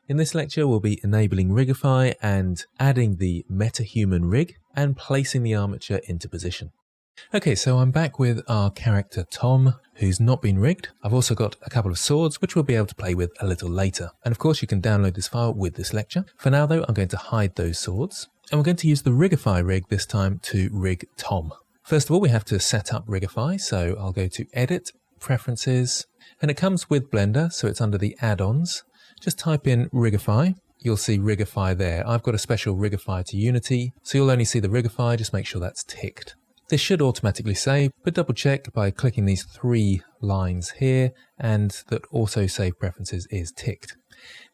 In this lecture we'll be enabling Rigify and adding the metahuman rig and placing the armature into position. Okay, so I'm back with our character Tom, who's not been rigged. I've also got a couple of swords which we'll be able to play with a little later. And of course you can download this file with this lecture. For now though, I'm going to hide those swords. And we're going to use the Rigify rig this time to rig Tom. First of all, we have to set up Rigify, so I'll go to Edit, Preferences, and it comes with Blender, so it's under the add-ons. Just type in Rigify. You'll see Rigify there. I've got a special Rigify to Unity, so you'll only see the Rigify, just make sure that's ticked. This should automatically save, but double check by clicking these 3 lines here and that auto save preferences is ticked.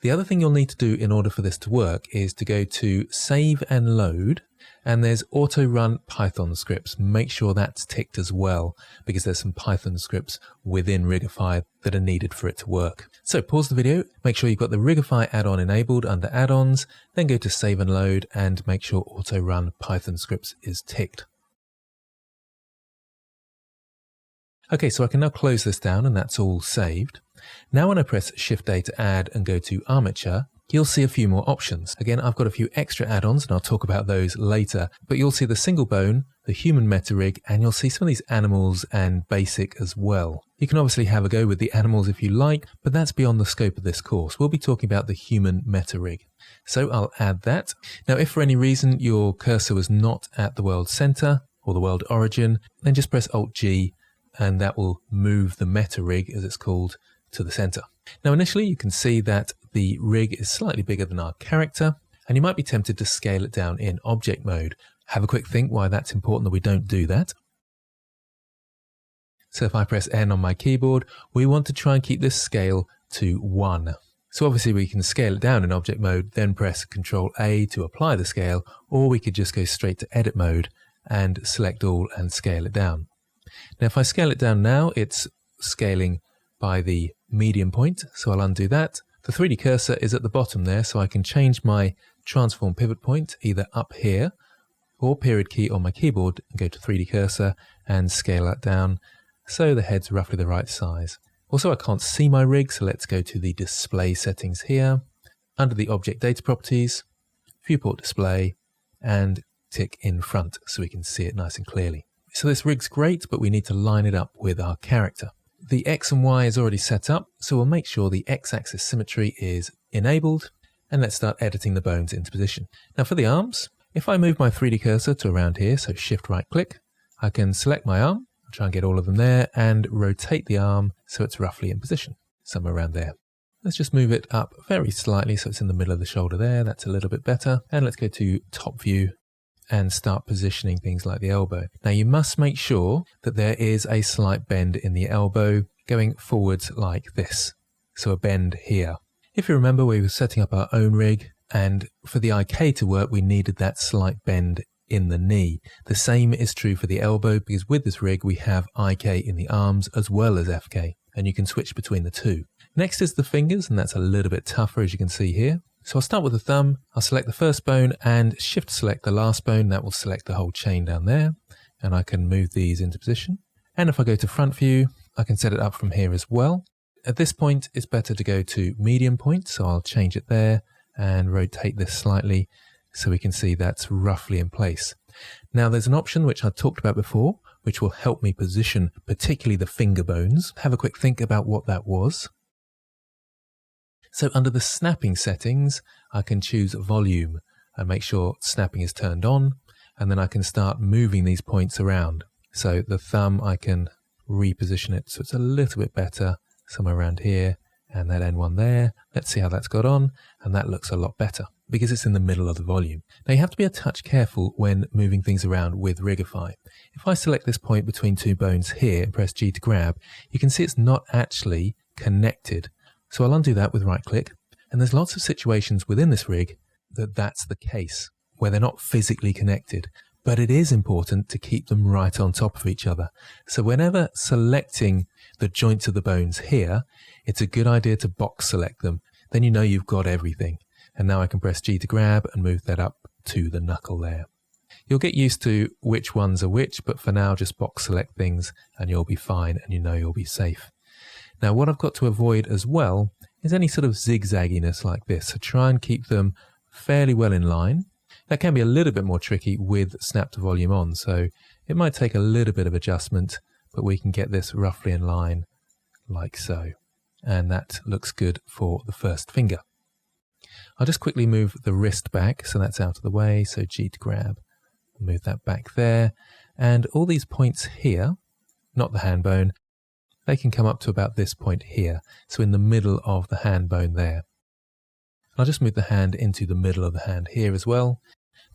The other thing you'll need to do in order for this to work is to go to Save and Load, and there's Auto Run Python scripts. Make sure that's ticked as well, because there's some Python scripts within Rigify that are needed for it to work. So pause the video, make sure you've got the Rigify add-on enabled under Add-ons, then go to Save and Load and make sure Auto Run Python scripts is ticked. Okay, so I can now close this down and that's all saved. Now when I press Shift-A to add and go to Armature, you'll see a few more options. Again, I've got a few extra add-ons and I'll talk about those later, but you'll see the single bone, the human meta rig, and you'll see some of these animals and basic as well. You can obviously have a go with the animals if you like, but that's beyond the scope of this course. We'll be talking about the human meta rig. So I'll add that. Now, if for any reason your cursor was not at the world center or the world origin, then just press Alt-G and that will move the meta rig, as it's called, to the center. Now initially you can see that the rig is slightly bigger than our character, and you might be tempted to scale it down in object mode. Have a quick think why that's important that we don't do that. So if I press N on my keyboard, we want to try and keep this scale to 1. So obviously we can scale it down in object mode, then press Ctrl A to apply the scale, or we could just go straight to edit mode and select all and scale it down. Now if I scale it down now, it's scaling by the medium point, so I'll undo that. The 3D cursor is at the bottom there, so I can change my transform pivot point either up here or period key on my keyboard and go to 3D cursor and scale that down so the head's roughly the right size. Also I can't see my rig, so let's go to the display settings here, under the object data properties, viewport display, and tick in front so we can see it nice and clearly. So this rig's great, but we need to line it up with our character. The X and Y is already set up, so we'll make sure the X-axis symmetry is enabled, and let's start editing the bones into position. Now for the arms, if I move my 3D cursor to around here, so shift right click, I can select my arm, try and get all of them there, and rotate the arm so it's roughly in position, somewhere around there. Let's just move it up very slightly so it's in the middle of the shoulder there, that's a little bit better. And let's go to top view and start positioning things like the elbow. Now you must make sure that there is a slight bend in the elbow going forwards like this. So a bend here. If you remember, we were setting up our own rig, and for the IK to work we needed that slight bend in the knee. The same is true for the elbow, because with this rig we have IK in the arms as well as FK, and you can switch between the two. Next is the fingers, and that's a little bit tougher as you can see here. So I'll start with the thumb, I'll select the first bone and shift select the last bone, that will select the whole chain down there, and I can move these into position. And if I go to front view, I can set it up from here as well. At this point it's better to go to medium point, so I'll change it there and rotate this slightly so we can see that's roughly in place. Now there's an option which I talked about before, which will help me position particularly the finger bones. Have a quick think about what that was. So under the snapping settings, I can choose volume and make sure snapping is turned on, and then I can start moving these points around. So the thumb, I can reposition it so it's a little bit better, somewhere around here, and that end one there. Let's see how that's got on, and that looks a lot better because it's in the middle of the volume. Now you have to be a touch careful when moving things around with Rigify. If I select this point between 2 bones here and press G to grab, you can see it's not actually connected. So I'll undo that with right click, and there's lots of situations within this rig that's the case, where they're not physically connected, but it is important to keep them right on top of each other. So whenever selecting the joints of the bones here, it's a good idea to box select them, then you know you've got everything. And now I can press G to grab and move that up to the knuckle there. You'll get used to which ones are which, but for now just box select things and you'll be fine and you know you'll be safe. Now what I've got to avoid as well is any sort of zigzagginess like this. So try and keep them fairly well in line. That can be a little bit more tricky with snap to volume on, so it might take a little bit of adjustment, but we can get this roughly in line like so. And that looks good for the first finger. I'll just quickly move the wrist back, so that's out of the way, so G to grab, move that back there, and all these points here, not the hand bone, they can come up to about this point here, so in the middle of the hand bone there. I'll just move the hand into the middle of the hand here as well.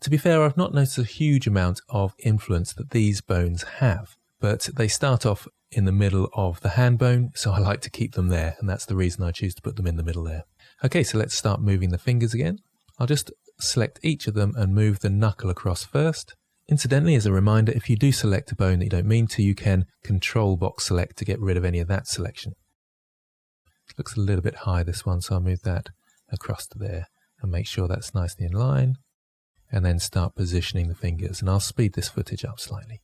To be fair, I've not noticed a huge amount of influence that these bones have, but they start off in the middle of the hand bone, so I like to keep them there, and that's the reason I choose to put them in the middle there. Okay, so let's start moving the fingers again. I'll just select each of them and move the knuckle across first. Incidentally, as a reminder, if you do select a bone that you don't mean to, you can control box select to get rid of any of that selection. Looks a little bit high, this one, so I'll move that across to there and make sure that's nicely in line, and then start positioning the fingers. And I'll speed this footage up slightly.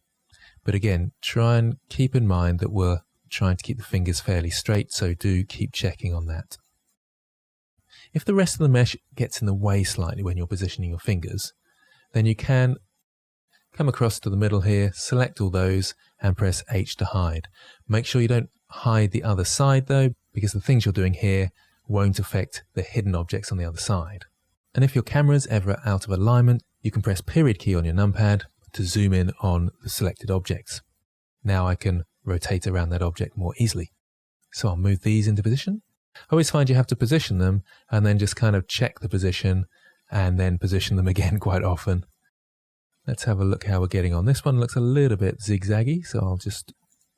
But again, try and keep in mind that we're trying to keep the fingers fairly straight, so do keep checking on that. If the rest of the mesh gets in the way slightly when you're positioning your fingers, then you can come across to the middle here, select all those, and press H to hide. Make sure you don't hide the other side though, because the things you're doing here won't affect the hidden objects on the other side. And if your camera's ever out of alignment, you can press period key on your numpad to zoom in on the selected objects. Now I can rotate around that object more easily. So I'll move these into position. I always find you have to position them and then just kind of check the position and then position them again quite often. Let's have a look how we're getting on. This one looks a little bit zigzaggy, so I'll just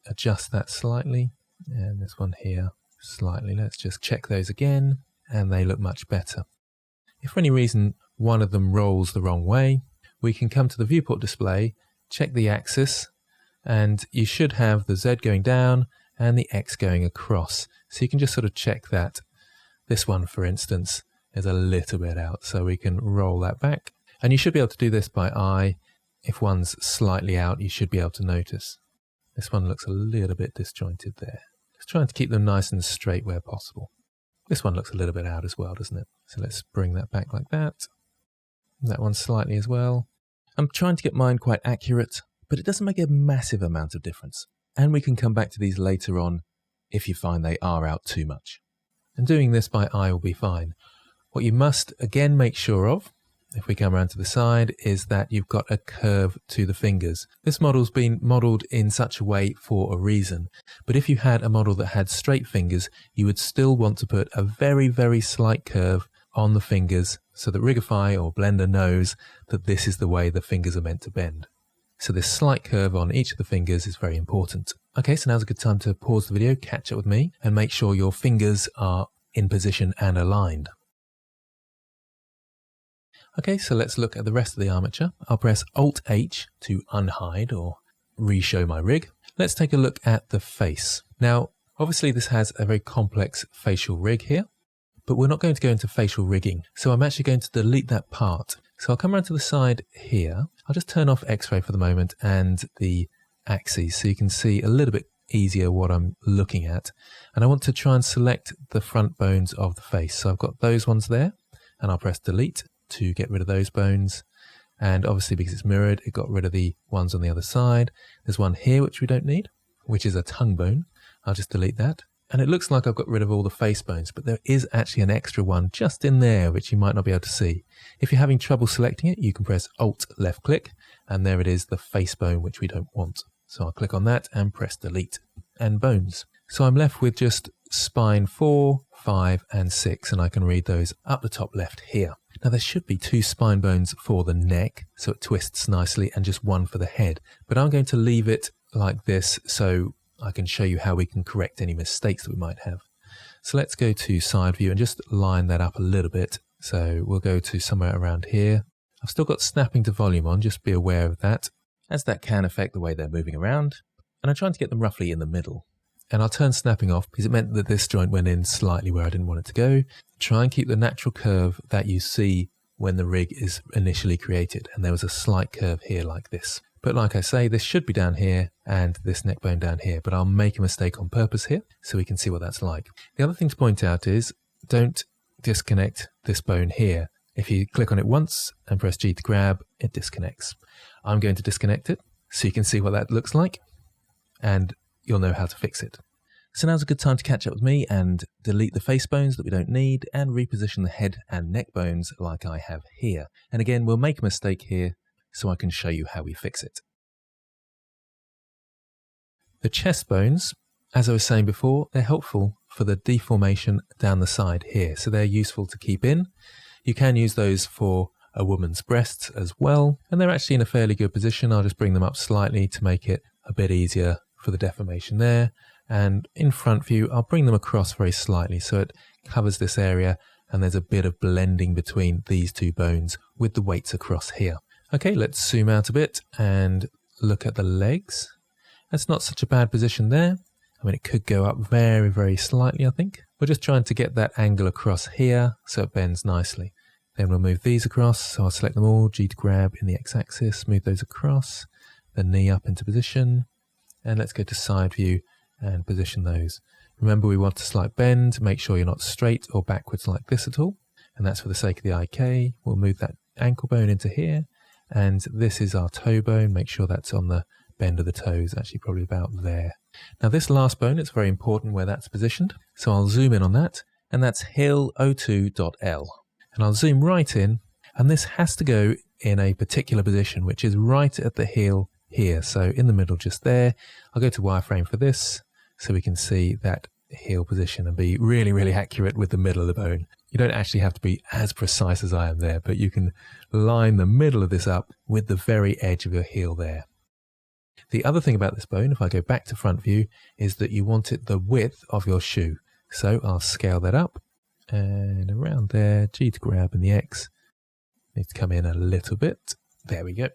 adjust that slightly. And this one here slightly. Let's just check those again, and they look much better. If for any reason one of them rolls the wrong way, we can come to the viewport display, check the axis, and you should have the Z going down and the X going across. So you can just sort of check that. This one, for instance, is a little bit out, so we can roll that back. And you should be able to do this by eye. If one's slightly out, you should be able to notice. This one looks a little bit disjointed there. Just trying to keep them nice and straight where possible. This one looks a little bit out as well, doesn't it? So let's bring that back like that. That one slightly as well. I'm trying to get mine quite accurate, but it doesn't make a massive amount of difference. And we can come back to these later on if you find they are out too much. And doing this by eye will be fine. What you must again make sure of, if we come around to the side, is that you've got a curve to the fingers. This model's been modeled in such a way for a reason, but if you had a model that had straight fingers, you would still want to put a very, very slight curve on the fingers so that Rigify or Blender knows that this is the way the fingers are meant to bend. So this slight curve on each of the fingers is very important. Okay, so now's a good time to pause the video, catch up with me, and make sure your fingers are in position and aligned. Okay, so let's look at the rest of the armature. I'll press Alt-H to unhide or re-show my rig. Let's take a look at the face. Now, obviously this has a very complex facial rig here, but we're not going to go into facial rigging. So I'm actually going to delete that part. So I'll come around to the side here. I'll just turn off X-ray for the moment and the axes so you can see a little bit easier what I'm looking at. And I want to try and select the front bones of the face. So I've got those ones there, and I'll press delete to get rid of those bones. And obviously because it's mirrored, it got rid of the ones on the other side. There's one here which we don't need, which is a tongue bone. I'll just delete that. And it looks like I've got rid of all the face bones, but there is actually an extra one just in there which you might not be able to see. If you're having trouble selecting it, you can press Alt left click, and there it is, the face bone which we don't want. So I'll click on that and press delete, and bones. So I'm left with just spine 4, 5 and 6, and I can read those up the top left here. Now there should be 2 spine bones for the neck, so it twists nicely, and just 1 for the head. But I'm going to leave it like this so I can show you how we can correct any mistakes that we might have. So let's go to side view and just line that up a little bit. So we'll go to somewhere around here. I've still got snapping to volume on, just be aware of that, as that can affect the way they're moving around. And I'm trying to get them roughly in the middle. And I'll turn snapping off because it meant that this joint went in slightly where I didn't want it to go. Try and keep the natural curve that you see when the rig is initially created. And there was a slight curve here like this. But like I say, this should be down here and this neck bone down here, but I'll make a mistake on purpose here so we can see what that's like. The other thing to point out is don't disconnect this bone here. If you click on it once and press G to grab, it disconnects. I'm going to disconnect it so you can see what that looks like, and you'll know how to fix it. So now's a good time to catch up with me and delete the face bones that we don't need and reposition the head and neck bones like I have here. And again, we'll make a mistake here so I can show you how we fix it. The chest bones, as I was saying before, they're helpful for the deformation down the side here. So they're useful to keep in. You can use those for a woman's breasts as well. And they're actually in a fairly good position. I'll just bring them up slightly to make it a bit easier for the deformation there. And in front view, I'll bring them across very slightly so it covers this area and there's a bit of blending between these two bones with the weights across here. Okay, let's zoom out a bit and look at the legs. That's not such a bad position there. I mean, it could go up very, very slightly, I think. We're just trying to get that angle across here so it bends nicely. Then we'll move these across. So I'll select them all, G to grab in the x-axis, move those across, the knee up into position. And let's go to side view and position those. Remember, we want a slight bend. Make sure you're not straight or backwards like this at all. And that's for the sake of the IK. We'll move that ankle bone into here. And this is our toe bone. Make sure that's on the bend of the toes, actually probably about there. Now this last bone, it's very important where that's positioned. So I'll zoom in on that, and that's heel O2.L. And I'll zoom right in, and this has to go in a particular position, which is right at the heel here. So in the middle, just there. I'll go to wireframe for this, so we can see that heel position and be really, really accurate with the middle of the bone. You don't actually have to be as precise as I am there, but you can line the middle of this up with the very edge of your heel there. The other thing about this bone, if I go back to front view, is that you want it the width of your shoe. So I'll scale that up and around there, G to grab in the X. Needs to come in a little bit. There we go.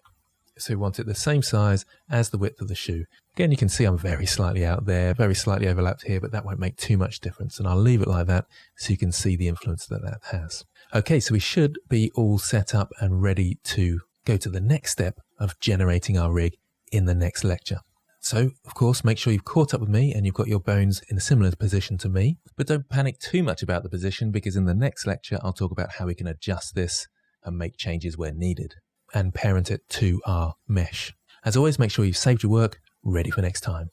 So we want it the same size as the width of the shoe. Again, you can see I'm very slightly out there, very slightly overlapped here, but that won't make too much difference. And I'll leave it like that so you can see the influence that that has. Okay, so we should be all set up and ready to go to the next step of generating our rig in the next lecture. So, of course, make sure you've caught up with me and you've got your bones in a similar position to me. But don't panic too much about the position, because in the next lecture, I'll talk about how we can adjust this and make changes where needed and parent it to our mesh. As always, make sure you've saved your work, ready for next time.